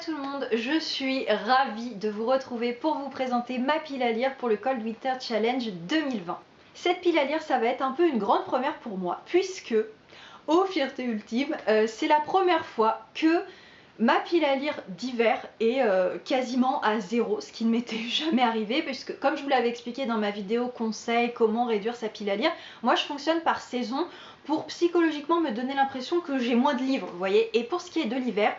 tout le monde, je suis ravie de vous retrouver pour vous présenter ma pile à lire pour le Cold Winter Challenge 2020. Cette pile à lire, ça va être un peu une grande première pour moi, puisque, ô fierté ultime, c'est la première fois que ma pile à lire d'hiver est quasiment à zéro, ce qui ne m'était jamais arrivé, puisque comme je vous l'avais expliqué dans ma vidéo conseil comment réduire sa pile à lire, moi je fonctionne par saison pour psychologiquement me donner l'impression que j'ai moins de livres, vous voyez. Et pour ce qui est de l'hiver,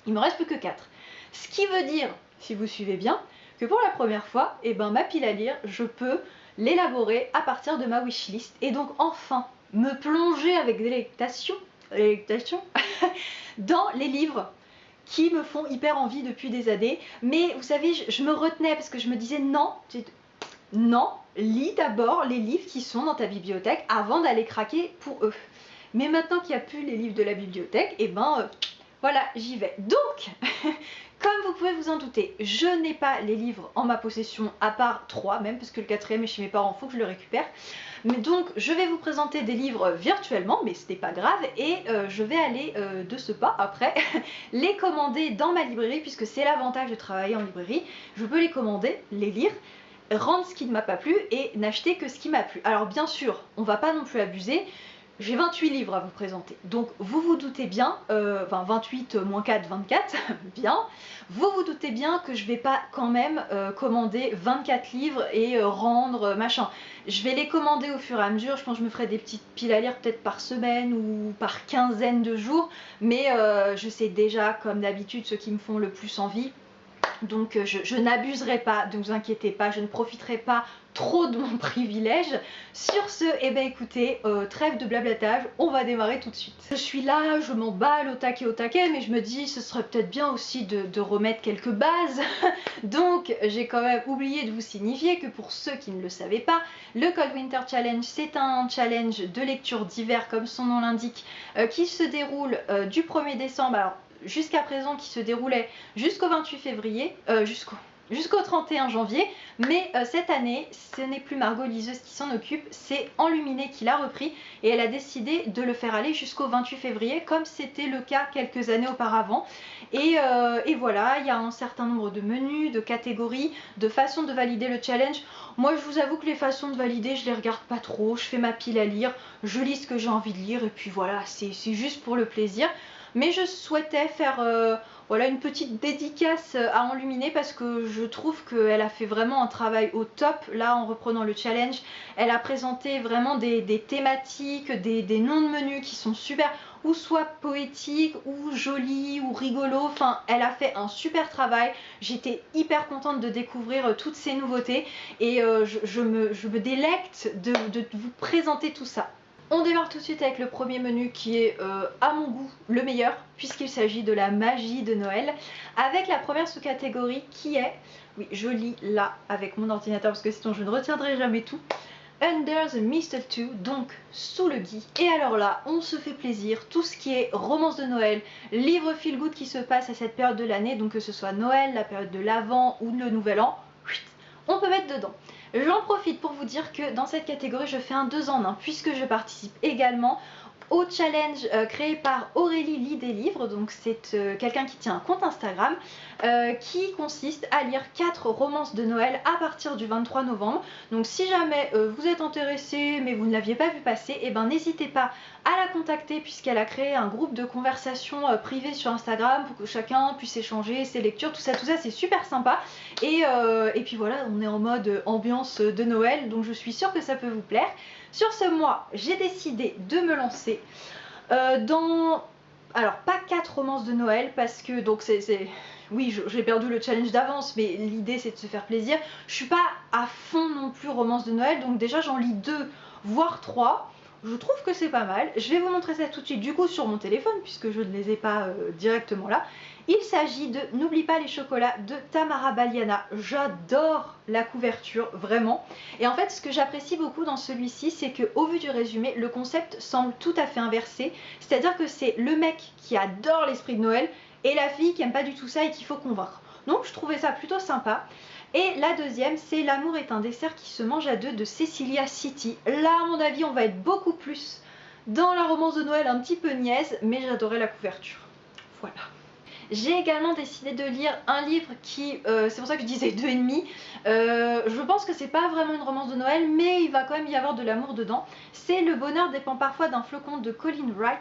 il me reste plus que 4. Ce qui veut dire, si vous suivez bien, que pour la première fois, ma pile à lire, je peux l'élaborer à partir de ma wishlist et donc enfin me plonger avec délectation dans les livres qui me font hyper envie depuis des années. Mais vous savez, je me retenais parce que je me disais non, lis d'abord les livres qui sont dans ta bibliothèque avant d'aller craquer pour eux. Mais maintenant qu'il n'y a plus les livres de la bibliothèque, voilà, j'y vais. Donc, comme vous pouvez vous en douter, je n'ai pas les livres en ma possession, à part 3 même, parce que le 4e est chez mes parents, il faut que je le récupère. Mais donc, je vais vous présenter des livres virtuellement, mais ce n'est pas grave, et je vais aller de ce pas, après, les commander dans ma librairie, puisque c'est l'avantage de travailler en librairie. Je peux les commander, les lire, rendre ce qui ne m'a pas plu, et n'acheter que ce qui m'a plu. Alors bien sûr, on ne va pas non plus abuser. J'ai 28 livres à vous présenter, donc vous vous doutez bien, 28 moins 4, 24, bien, vous vous doutez bien que je vais pas quand même commander 24 livres et rendre machin. Je vais les commander au fur et à mesure, je pense que je me ferai des petites piles à lire peut-être par semaine ou par quinzaine de jours, mais je sais déjà, comme d'habitude, ceux qui me font le plus envie. Donc je n'abuserai pas, ne vous inquiétez pas, je ne profiterai pas trop de mon privilège. Sur ce, écoutez, trêve de blablatage, on va démarrer tout de suite. Je suis là, je m'emballe au taquet, mais je me dis ce serait peut-être bien aussi de remettre quelques bases. Donc j'ai quand même oublié de vous signifier que pour ceux qui ne le savaient pas, le Cold Winter Challenge, c'est un challenge de lecture d'hiver, comme son nom l'indique, qui se déroule du 1er décembre. Alors, jusqu'à présent qui se déroulait jusqu'au 28 février, jusqu'au 31 janvier, mais cette année, ce n'est plus Margot liseuse qui s'en occupe, c'est Enluminé qui l'a repris et elle a décidé de le faire aller jusqu'au 28 février comme c'était le cas quelques années auparavant. Et voilà, il y a un certain nombre de menus, de catégories, de façons de valider le challenge. Moi je vous avoue que les façons de valider, je les regarde pas trop, je fais ma pile à lire, je lis ce que j'ai envie de lire et puis voilà, c'est juste pour le plaisir. Mais je souhaitais faire voilà, une petite dédicace à Enluminé parce que je trouve qu'elle a fait vraiment un travail au top là en reprenant le challenge. Elle a présenté vraiment des thématiques, des noms de menus qui sont super, ou soit poétiques, ou jolis, ou rigolos. Enfin, elle a fait un super travail. J'étais hyper contente de découvrir toutes ces nouveautés et je me délecte de vous présenter tout ça. On démarre tout de suite avec le premier menu qui est à mon goût le meilleur puisqu'il s'agit de la magie de Noël avec la première sous-catégorie qui est, oui je lis là avec mon ordinateur parce que sinon je ne retiendrai jamais tout, Under the Mistletoe, donc sous le gui. Et alors là, on se fait plaisir, tout ce qui est romance de Noël, livre feel good qui se passe à cette période de l'année, donc que ce soit Noël, la période de l'Avent ou le Nouvel An, on peut mettre dedans. J'en profite pour vous dire que dans cette catégorie, je fais un 2 en 1 puisque je participe également au challenge créé par Aurélie lit des livres. Donc c'est quelqu'un qui tient un compte Instagram qui consiste à lire 4 romances de Noël à partir du 23 novembre. Donc si jamais vous êtes intéressé mais vous ne l'aviez pas vu passer, n'hésitez pas à la contacter puisqu'elle a créé un groupe de conversation privé sur Instagram pour que chacun puisse échanger ses lectures, tout ça c'est super sympa. Et puis voilà, on est en mode ambiance de Noël, donc je suis sûre que ça peut vous plaire. Sur ce mois, j'ai décidé de me lancer dans, alors pas 4 romances de Noël parce que donc oui, j'ai perdu le challenge d'avance, mais l'idée c'est de se faire plaisir. Je suis pas à fond non plus romance de Noël, donc déjà j'en lis 2 voire 3. Je trouve que c'est pas mal. Je vais vous montrer ça tout de suite du coup sur mon téléphone puisque je ne les ai pas directement là. Il s'agit de N'oublie pas les chocolats de Tamara Baliana. J'adore la couverture, vraiment. Et en fait, ce que j'apprécie beaucoup dans celui-ci, c'est qu'au vu du résumé, le concept semble tout à fait inversé. C'est-à-dire que c'est le mec qui adore l'esprit de Noël et la fille qui aime pas du tout ça et qu'il faut convaincre. Donc je trouvais ça plutôt sympa. Et la deuxième, c'est L'amour est un dessert qui se mange à deux de Cecilia City. Là, à mon avis, on va être beaucoup plus dans la romance de Noël un petit peu niaise, mais j'adorais la couverture. Voilà. J'ai également décidé de lire un livre qui, c'est pour ça que je disais 2,5. Je pense que c'est pas vraiment une romance de Noël, mais il va quand même y avoir de l'amour dedans. C'est Le bonheur dépend parfois d'un flocon de Colin Wright,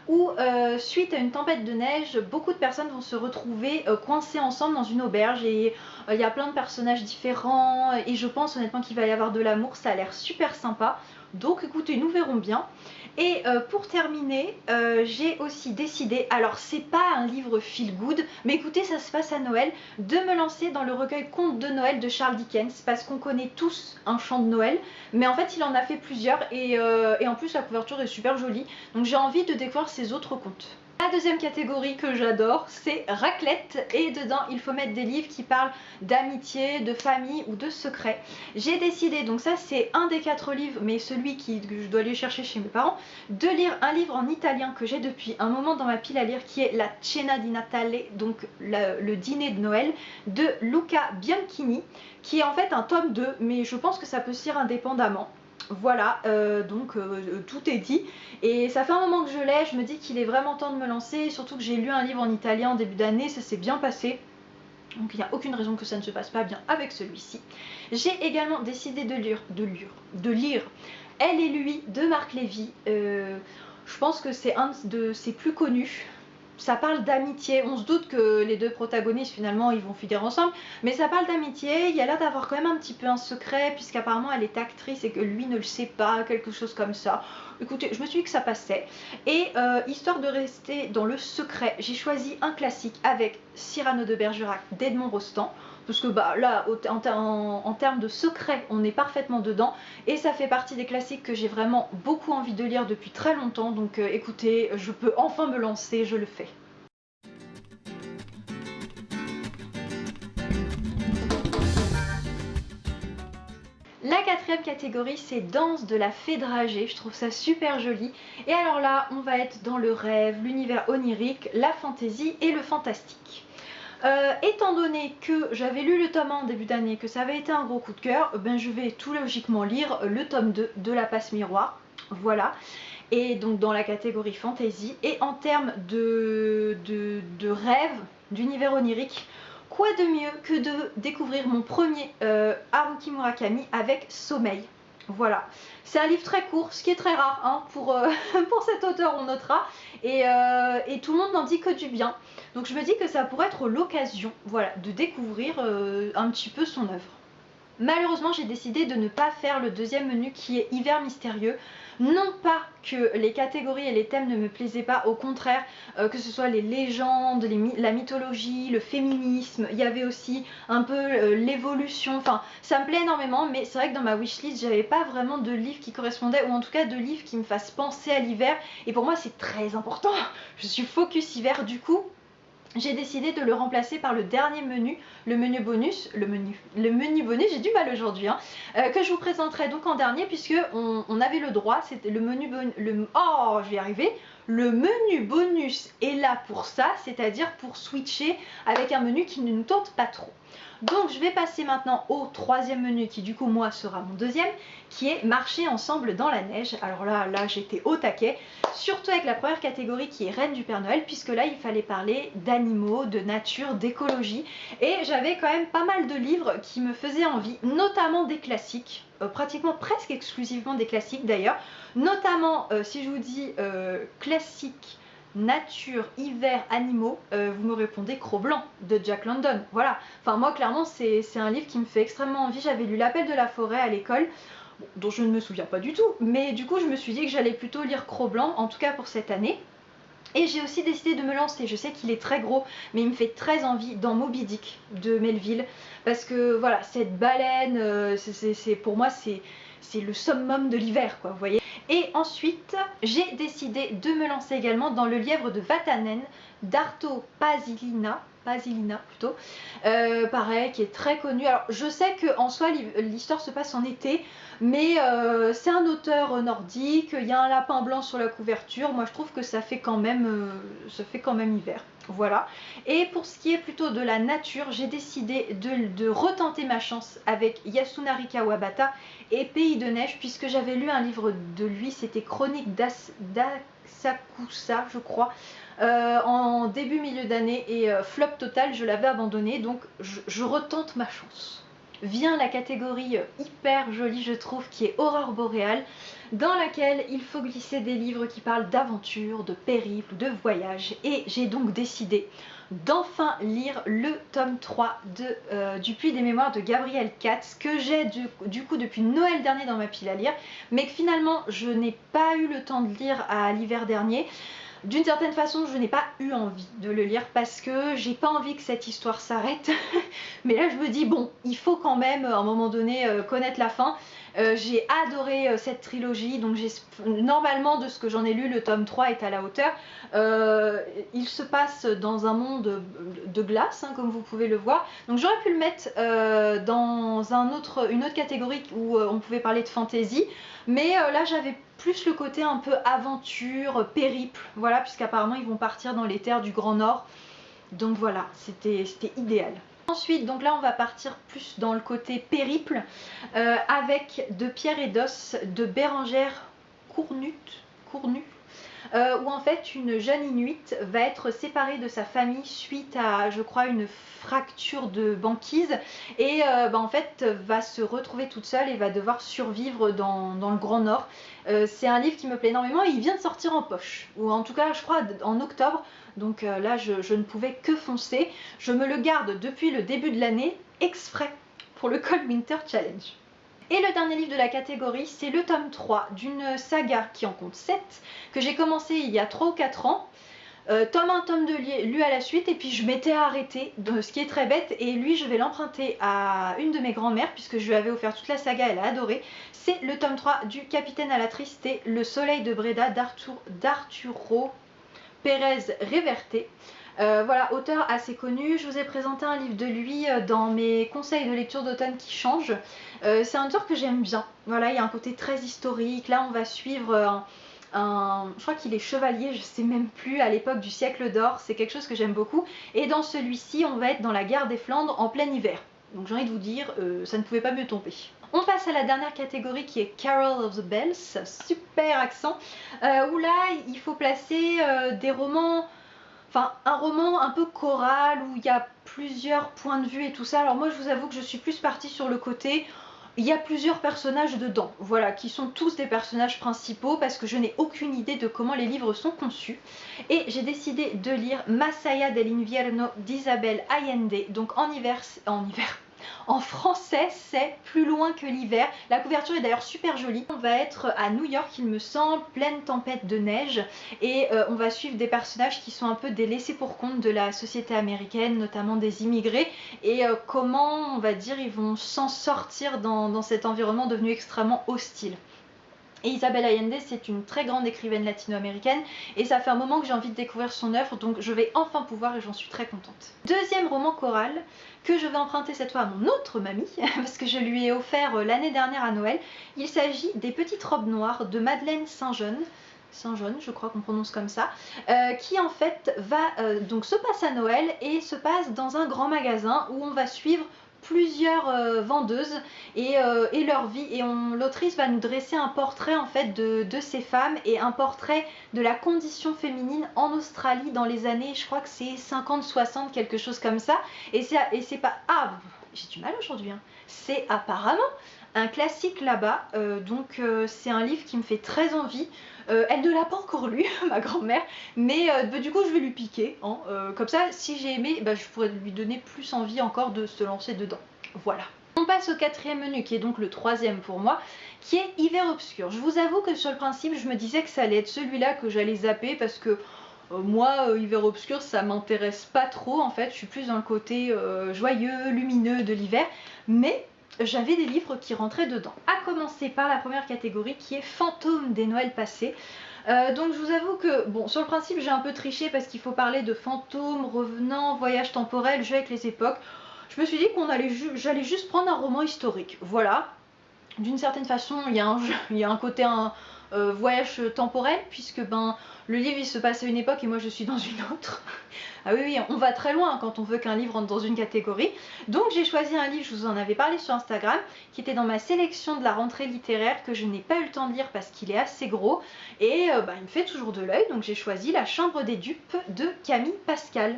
où suite à une tempête de neige, beaucoup de personnes vont se retrouver coincées ensemble dans une auberge et il y a plein de personnages différents et je pense honnêtement qu'il va y avoir de l'amour, ça a l'air super sympa. Donc écoutez, nous verrons bien. Et pour terminer, j'ai aussi décidé, alors c'est pas un livre feel good, mais écoutez, ça se passe à Noël, de me lancer dans le recueil Contes de Noël de Charles Dickens, parce qu'on connaît tous un chant de Noël, mais en fait il en a fait plusieurs, et en plus la couverture est super jolie, donc j'ai envie de découvrir ses autres contes. La deuxième catégorie que j'adore, c'est raclette, et dedans il faut mettre des livres qui parlent d'amitié, de famille ou de secrets. J'ai décidé, donc ça c'est un des 4 livres, mais celui que je dois aller chercher chez mes parents, de lire un livre en italien que j'ai depuis un moment dans ma pile à lire, qui est La Cena di Natale, donc le dîner de Noël, de Luca Bianchini, qui est en fait un tome 2, mais je pense que ça peut se lire indépendamment. Voilà, donc tout est dit. Et ça fait un moment que je l'ai, je me dis qu'il est vraiment temps de me lancer, surtout que j'ai lu un livre en italien en début d'année, ça s'est bien passé. Donc il n'y a aucune raison que ça ne se passe pas bien avec celui-ci. J'ai également décidé de lire Elle et lui de Marc Lévy. Je pense que c'est un de ses plus connus. Ça parle d'amitié, on se doute que les deux protagonistes finalement ils vont finir ensemble, mais ça parle d'amitié, il y a l'air d'avoir quand même un petit peu un secret puisqu'apparemment elle est actrice et que lui ne le sait pas, quelque chose comme ça. Écoutez, je me suis dit que ça passait, et histoire de rester dans le secret, j'ai choisi un classique avec Cyrano de Bergerac d'Edmond Rostand, parce que bah là en termes de secret on est parfaitement dedans et ça fait partie des classiques que j'ai vraiment beaucoup envie de lire depuis très longtemps, donc écoutez, je peux enfin me lancer, je le fais. La quatrième catégorie, c'est Danse de la Fée dragée, je trouve ça super joli. Et alors là, on va être dans le rêve, l'univers onirique, la fantaisie et le fantastique. Étant donné que j'avais lu le tome 1 en début d'année, que ça avait été un gros coup de cœur, ben je vais tout logiquement lire le tome 2 de La Passe Miroir. Voilà. Et donc dans la catégorie fantasy. Et en termes de rêve, d'univers onirique, quoi de mieux que de découvrir mon premier Haruki Murakami avec Sommeil. Voilà, c'est un livre très court, ce qui est très rare hein, pour cet auteur, on notera, et tout le monde n'en dit que du bien. Donc je me dis que ça pourrait être l'occasion, voilà, de découvrir un petit peu son œuvre. Malheureusement, j'ai décidé de ne pas faire le deuxième menu qui est Hiver mystérieux. Non pas que les catégories et les thèmes ne me plaisaient pas, au contraire, que ce soit les légendes, la mythologie, le féminisme, il y avait aussi un peu l'évolution, enfin ça me plaît énormément, mais c'est vrai que dans ma wishlist j'avais pas vraiment de livres qui correspondaient, ou en tout cas de livres qui me fassent penser à l'hiver, et pour moi c'est très important, je suis focus hiver, du coup j'ai décidé de le remplacer par le dernier menu, le menu bonus, j'ai du mal aujourd'hui, hein, que je vous présenterai donc en dernier, puisque on avait le droit, c'était le menu bonus, je vais y arriver, le menu bonus est là pour ça, c'est-à-dire pour switcher avec un menu qui ne nous tente pas trop. Donc je vais passer maintenant au troisième menu qui du coup moi sera mon deuxième, qui est marcher ensemble dans la neige. Alors là j'étais au taquet, surtout avec la première catégorie qui est Reine du Père Noël, puisque là il fallait parler d'animaux, de nature, d'écologie, et j'avais quand même pas mal de livres qui me faisaient envie, notamment des classiques, pratiquement presque exclusivement des classiques d'ailleurs, notamment si je vous dis classique, nature, hiver, animaux, vous me répondez Cro-Blanc de Jack London. Voilà, enfin moi clairement c'est un livre qui me fait extrêmement envie. J'avais lu L'Appel de la forêt à l'école, dont je ne me souviens pas du tout, mais du coup je me suis dit que j'allais plutôt lire Cro-Blanc, en tout cas pour cette année. Et j'ai aussi décidé de me lancer, je sais qu'il est très gros, mais il me fait très envie, dans Moby Dick de Melville, parce que voilà, cette baleine, pour moi c'est le summum de l'hiver, quoi, vous voyez. Et ensuite, j'ai décidé de me lancer également dans Le Lièvre de Vatanen d'Arto Pasilina plutôt, pareil, qui est très connu. Alors je sais qu'en soi l'histoire se passe en été, mais c'est un auteur nordique, il y a un lapin blanc sur la couverture, moi je trouve que ça fait quand même hiver. Voilà. Et pour ce qui est plutôt de la nature, j'ai décidé de retenter ma chance avec Yasunari Kawabata et Pays de neige, puisque j'avais lu un livre de lui, c'était Chronique Asakusa, je crois, en début milieu d'année et flop total, je l'avais abandonné, donc je retente ma chance. Vient la catégorie hyper jolie, je trouve, qui est Aurore boréale, dans laquelle il faut glisser des livres qui parlent d'aventure, de périple, de voyage, et j'ai donc décidé d'enfin lire le tome 3 du Puits des Mémoires de Gabriel Katz, que j'ai du coup depuis Noël dernier dans ma pile à lire, mais que finalement je n'ai pas eu le temps de lire à l'hiver dernier. D'une certaine façon, je n'ai pas eu envie de le lire parce que j'ai pas envie que cette histoire s'arrête. Mais là, je me dis, bon, il faut quand même, à un moment donné, connaître la fin. J'ai adoré cette trilogie, donc normalement, de ce que j'en ai lu, le tome 3 est à la hauteur. Il se passe dans un monde de glace, hein, comme vous pouvez le voir. Donc j'aurais pu le mettre dans une autre catégorie où on pouvait parler de fantasy. Mais là, j'avais plus le côté un peu aventure, périple, voilà, puisqu'apparemment ils vont partir dans les terres du Grand Nord. Donc voilà, c'était idéal. Ensuite, donc là on va partir plus dans le côté périple avec De Pierre et d'Os de Bérengère Cournut, où en fait une jeune Inuite va être séparée de sa famille suite à, je crois, une fracture de banquise et en fait va se retrouver toute seule et va devoir survivre dans le Grand Nord. C'est un livre qui me plaît énormément et il vient de sortir en poche, ou en tout cas je crois en octobre, donc là je ne pouvais que foncer. Je me le garde depuis le début de l'année exprès pour le Cold Winter Challenge. Et le dernier livre de la catégorie, c'est le tome 3 d'une saga qui en compte 7, que j'ai commencé il y a 3 ou 4 ans. Tome 1, tome 2 lu à la suite, et puis je m'étais arrêtée, ce qui est très bête, et lui je vais l'emprunter à une de mes grand-mères, puisque je lui avais offert toute la saga, elle a adoré. C'est le tome 3 du Capitaine à la Tristesse, Le Soleil de Breda d'Arturo Pérez Reverte. Voilà, auteur assez connu. Je vous ai présenté un livre de lui dans mes conseils de lecture d'automne qui changent. C'est un auteur que j'aime bien. Voilà, il y a un côté très historique. Là, on va suivre je crois qu'il est chevalier, je sais même plus, à l'époque du siècle d'or. C'est quelque chose que j'aime beaucoup. Et dans celui-ci, on va être dans la guerre des Flandres en plein hiver. Donc j'ai envie de vous dire, ça ne pouvait pas mieux tomber. On passe à la dernière catégorie qui est Carol of the Bells, super accent, où là il faut placer des romans, enfin un roman un peu choral où il y a plusieurs points de vue et tout ça. Alors moi je vous avoue que je suis plus partie sur le côté, il y a plusieurs personnages dedans, voilà, qui sont tous des personnages principaux parce que je n'ai aucune idée de comment les livres sont conçus. Et j'ai décidé de lire Masaya del Invierno d'Isabel Allende, donc en français, c'est Plus loin que l'hiver. La couverture est d'ailleurs super jolie. On va être à New York, il me semble, pleine tempête de neige. Et on va suivre des personnages qui sont un peu des laissés pour compte de la société américaine, notamment des immigrés. Et comment, on va dire, ils vont s'en sortir dans cet environnement devenu extrêmement hostile. Et Isabel Allende, c'est une très grande écrivaine latino-américaine et ça fait un moment que j'ai envie de découvrir son œuvre, donc je vais enfin pouvoir et j'en suis très contente. Deuxième roman choral que je vais emprunter cette fois à mon autre mamie, parce que je lui ai offert l'année dernière à Noël. Il s'agit des Petites robes noires de Madeleine Saint-Jean, je crois qu'on prononce comme ça, qui en fait donc se passe à Noël et se passe dans un grand magasin où on va suivre plusieurs vendeuses et leur vie, et l'autrice va nous dresser un portrait en fait de ces femmes et un portrait de la condition féminine en Australie dans les années, je crois que c'est 50-60, quelque chose comme ça, et c'est pas, ah j'ai du mal aujourd'hui, hein. C'est apparemment un classique là-bas, donc c'est un livre qui me fait très envie. Elle ne l'a pas encore lu, ma grand-mère, mais du coup je vais lui piquer, hein, comme ça si j'ai aimé, je pourrais lui donner plus envie encore de se lancer dedans. Voilà. On passe au quatrième menu, qui est donc le troisième pour moi, qui est Hiver obscur. Je vous avoue que sur le principe je me disais que ça allait être celui-là que j'allais zapper, parce que moi, Hiver obscur, ça m'intéresse pas trop en fait, je suis plus dans le côté joyeux, lumineux de l'hiver, mais j'avais des livres qui rentraient dedans. À commencer par la première catégorie qui est Fantômes des Noëls passés. Donc je vous avoue que, bon, sur le principe j'ai un peu triché parce qu'il faut parler de fantômes, revenants, voyages temporels, jeux avec les époques. Je me suis dit j'allais juste prendre un roman historique, voilà. D'une certaine façon, il y a un côté voyage temporel, puisque ben, le livre il se passe à une époque et moi je suis dans une autre. Ah oui, oui, on va très loin quand on veut qu'un livre rentre dans une catégorie. Donc j'ai choisi un livre, je vous en avais parlé sur Instagram, qui était dans ma sélection de la rentrée littéraire, que je n'ai pas eu le temps de lire parce qu'il est assez gros. Et bah, il me fait toujours de l'œil, donc j'ai choisi La Chambre des dupes de Camille Pascal.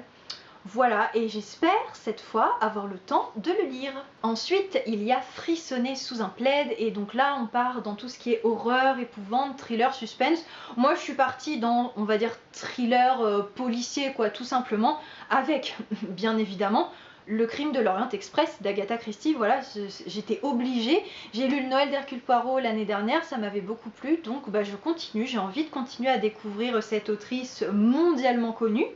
Voilà, et j'espère cette fois avoir le temps de le lire. Ensuite, il y a Frissonner sous un plaid, et donc là on part dans tout ce qui est horreur, épouvante, thriller, suspense. Moi je suis partie dans, on va dire, thriller policier quoi, tout simplement, avec bien évidemment Le Crime de l'Orient Express d'Agatha Christie. Voilà, j'étais obligée. J'ai lu Le Noël d'Hercule Poirot l'année dernière, ça m'avait beaucoup plu, donc bah, je continue, j'ai envie de continuer à découvrir cette autrice mondialement connue.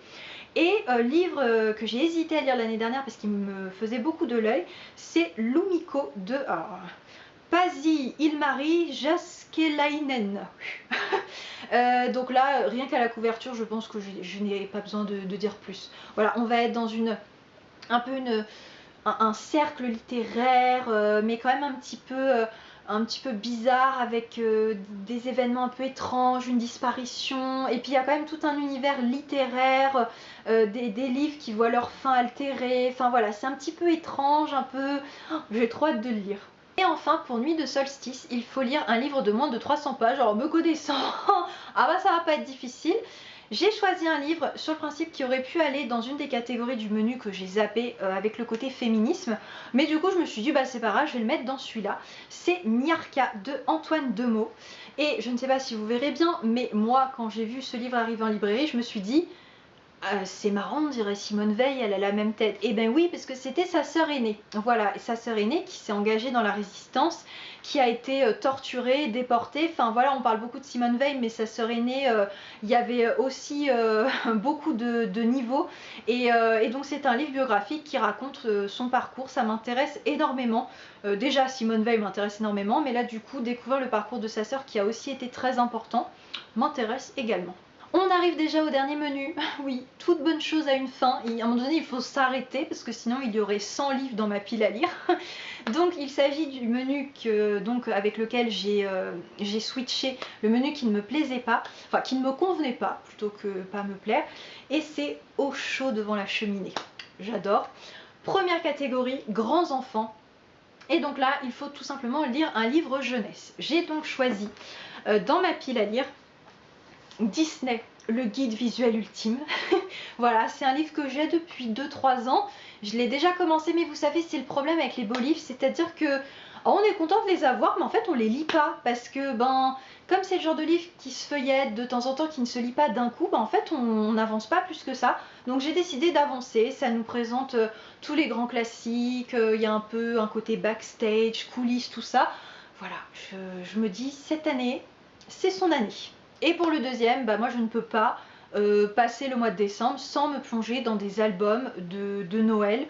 Et livre que j'ai hésité à lire l'année dernière parce qu'il me faisait beaucoup de l'œil, c'est Lumiko de Pasi Ilmari Jaskelainen. Donc là, rien qu'à la couverture, je pense que je n'ai pas besoin de dire plus. Voilà, on va être dans un cercle littéraire, mais quand même un petit peu bizarre, avec des événements un peu étranges, une disparition, et puis il y a quand même tout un univers littéraire, des livres qui voient leur fin altérée, enfin voilà, c'est un petit peu étrange, un peu... J'ai trop hâte de le lire. Et enfin, pour Nuit de solstice, il faut lire un livre de moins de 300 pages, alors me connaissant, ah bah ça va pas être difficile. J'ai choisi un livre sur le principe qui aurait pu aller dans une des catégories du menu que j'ai zappé avec le côté féminisme, mais du coup je me suis dit bah c'est pas grave, je vais le mettre dans celui-là. C'est Niarka de Antoine Demeaux, et je ne sais pas si vous verrez bien, mais moi quand j'ai vu ce livre arriver en librairie, je me suis dit c'est marrant, on dirait Simone Veil, elle a la même tête. Et ben oui, parce que c'était sa sœur aînée. Voilà, sa sœur aînée qui s'est engagée dans la résistance, qui a été torturée, déportée. Enfin voilà, on parle beaucoup de Simone Veil, mais sa sœur aînée, il y avait aussi beaucoup de niveaux. Et donc c'est un livre biographique qui raconte son parcours. Ça m'intéresse énormément. Déjà, Simone Veil m'intéresse énormément, mais là du coup, découvrir le parcours de sa sœur qui a aussi été très important m'intéresse également. On arrive déjà au dernier menu. Oui, toute bonne chose a une fin. Et à un moment donné, il faut s'arrêter parce que sinon il y aurait 100 livres dans ma pile à lire. Donc il s'agit du menu avec lequel j'ai switché, le menu qui ne me plaisait pas, enfin qui ne me convenait pas plutôt que pas me plaire. Et c'est Au chaud devant la cheminée. J'adore. Première catégorie, grands enfants. Et donc là, il faut tout simplement lire un livre jeunesse. J'ai donc choisi dans ma pile à lire Disney, le guide visuel ultime. Voilà, c'est un livre que j'ai depuis 2-3 ans. Je l'ai déjà commencé, mais vous savez, c'est le problème avec les beaux livres, c'est-à-dire que on est content de les avoir, mais en fait on les lit pas, parce que comme c'est le genre de livre qui se feuillette de temps en temps, qui ne se lit pas d'un coup, en fait on n'avance pas plus que ça. Donc j'ai décidé d'avancer. Ça nous présente tous les grands classiques, il y a un peu un côté backstage, coulisses, tout ça. Voilà, je me dis, cette année, c'est son année. Et pour le deuxième, moi je ne peux pas passer le mois de décembre sans me plonger dans des albums de Noël,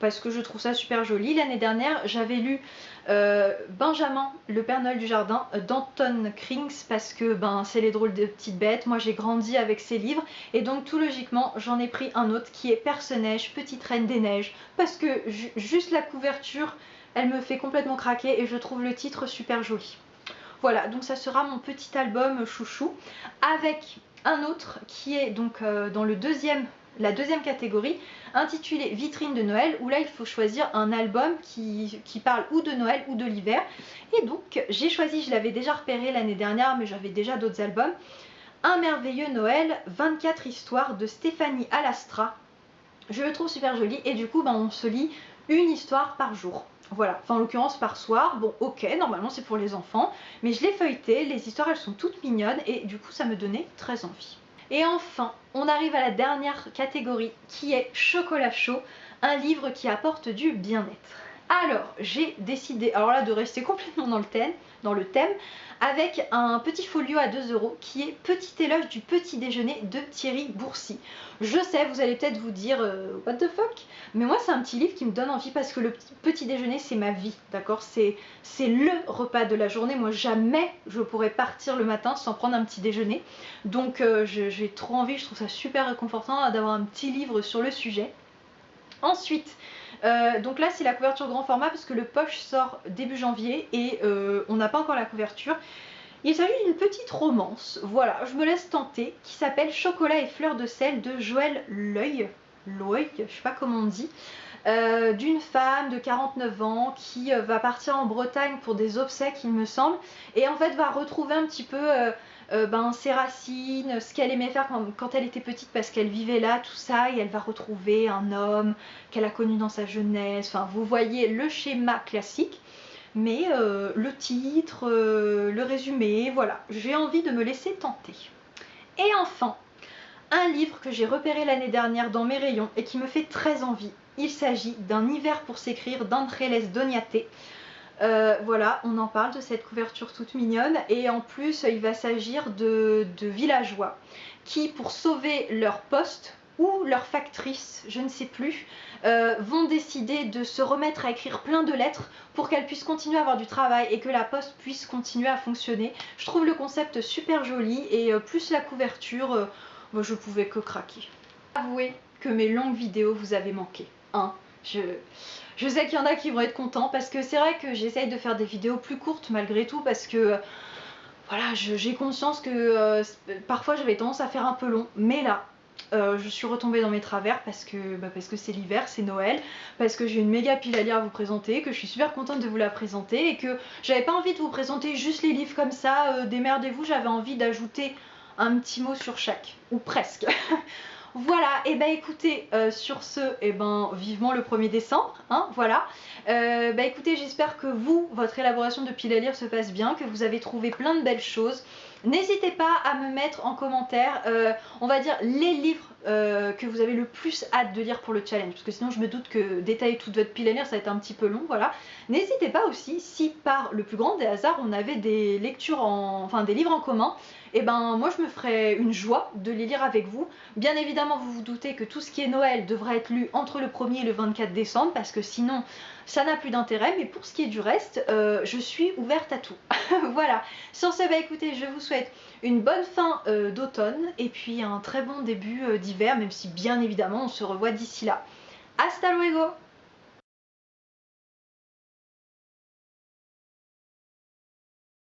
parce que je trouve ça super joli. L'année dernière, j'avais lu Benjamin, le Père Noël du Jardin d'Anton Krings, parce que c'est les drôles de petites bêtes. Moi j'ai grandi avec ces livres, et donc tout logiquement j'en ai pris un autre qui est Perce-Neige, Petite Reine des Neiges, parce que juste la couverture, elle me fait complètement craquer, et je trouve le titre super joli. Voilà, donc ça sera mon petit album chouchou, avec un autre qui est donc dans la deuxième catégorie, intitulé Vitrine de Noël, où là il faut choisir un album qui parle ou de Noël ou de l'hiver. Et donc j'ai choisi, je l'avais déjà repéré l'année dernière, mais j'avais déjà d'autres albums, Un merveilleux Noël, 24 histoires de Stéphanie Alastra. Je le trouve super joli, et du coup on se lit une histoire par jour. Voilà, enfin en l'occurrence par soir. Bon ok, normalement c'est pour les enfants, mais je l'ai feuilleté, les histoires elles sont toutes mignonnes, et du coup ça me donnait très envie. Et enfin, on arrive à la dernière catégorie, qui est Chocolat chaud, un livre qui apporte du bien-être. Alors, j'ai décidé, alors là, de rester complètement dans le thème, avec un petit folio à 2 € qui est Petit éloge du petit déjeuner de Thierry Bourcy. Je sais, vous allez peut-être vous dire what the fuck, mais moi c'est un petit livre qui me donne envie, parce que le petit déjeuner c'est ma vie, d'accord, c'est le repas de la journée. Moi jamais je pourrais partir le matin sans prendre un petit déjeuner, donc j'ai trop envie, je trouve ça super réconfortant d'avoir un petit livre sur le sujet. Ensuite, donc là c'est la couverture grand format, parce que le poche sort début janvier, et on n'a pas encore la couverture. Il s'agit d'une petite romance, voilà, je me laisse tenter, qui s'appelle Chocolat et fleurs de sel de Joël Loy, je sais pas comment on dit, d'une femme de 49 ans qui va partir en Bretagne pour des obsèques, il me semble, et en fait va retrouver un petit peu ses racines, ce qu'elle aimait faire quand elle était petite parce qu'elle vivait là, tout ça, et elle va retrouver un homme qu'elle a connu dans sa jeunesse. Enfin, vous voyez le schéma classique. Mais le titre, le résumé, voilà, j'ai envie de me laisser tenter. Et enfin, un livre que j'ai repéré l'année dernière dans mes rayons et qui me fait très envie. Il s'agit d'Un hiver pour s'écrire d'Andrés Doñate. Voilà, on en parle de cette couverture toute mignonne, et en plus il va s'agir de villageois qui, pour sauver leur poste ou leur factrice, je ne sais plus, vont décider de se remettre à écrire plein de lettres pour qu'elles puissent continuer à avoir du travail et que la poste puisse continuer à fonctionner. Je trouve le concept super joli, et plus la couverture, je pouvais que craquer. Avouez que mes longues vidéos vous avaient manqué, hein. Je sais qu'il y en a qui vont être contents, parce que c'est vrai que j'essaye de faire des vidéos plus courtes malgré tout, parce que voilà, j'ai conscience que parfois j'avais tendance à faire un peu long, mais là je suis retombée dans mes travers parce que c'est l'hiver, c'est Noël, parce que j'ai une méga pile à lire à vous présenter, que je suis super contente de vous la présenter, et que j'avais pas envie de vous présenter juste les livres comme ça, démerdez-vous, j'avais envie d'ajouter un petit mot sur chaque, ou presque. Voilà, et écoutez, sur ce, vivement le 1er décembre, hein, voilà. Écoutez, j'espère que vous, votre élaboration de pile à lire se passe bien, que vous avez trouvé plein de belles choses. N'hésitez pas à me mettre en commentaire, on va dire, les livres que vous avez le plus hâte de lire pour le challenge, parce que sinon je me doute que détailler toute votre pile à lire ça va être un petit peu long, voilà. N'hésitez pas aussi, si par le plus grand des hasards on avait des lectures des livres en commun, moi je me ferais une joie de les lire avec vous. Bien évidemment, vous vous doutez que tout ce qui est Noël devra être lu entre le 1er et le 24 décembre, parce que sinon ça n'a plus d'intérêt, mais pour ce qui est du reste, je suis ouverte à tout. Voilà, sur ce, écoutez, je vous souhaite une bonne fin d'automne, et puis un très bon début d'hiver, même si bien évidemment on se revoit d'ici là. Hasta luego!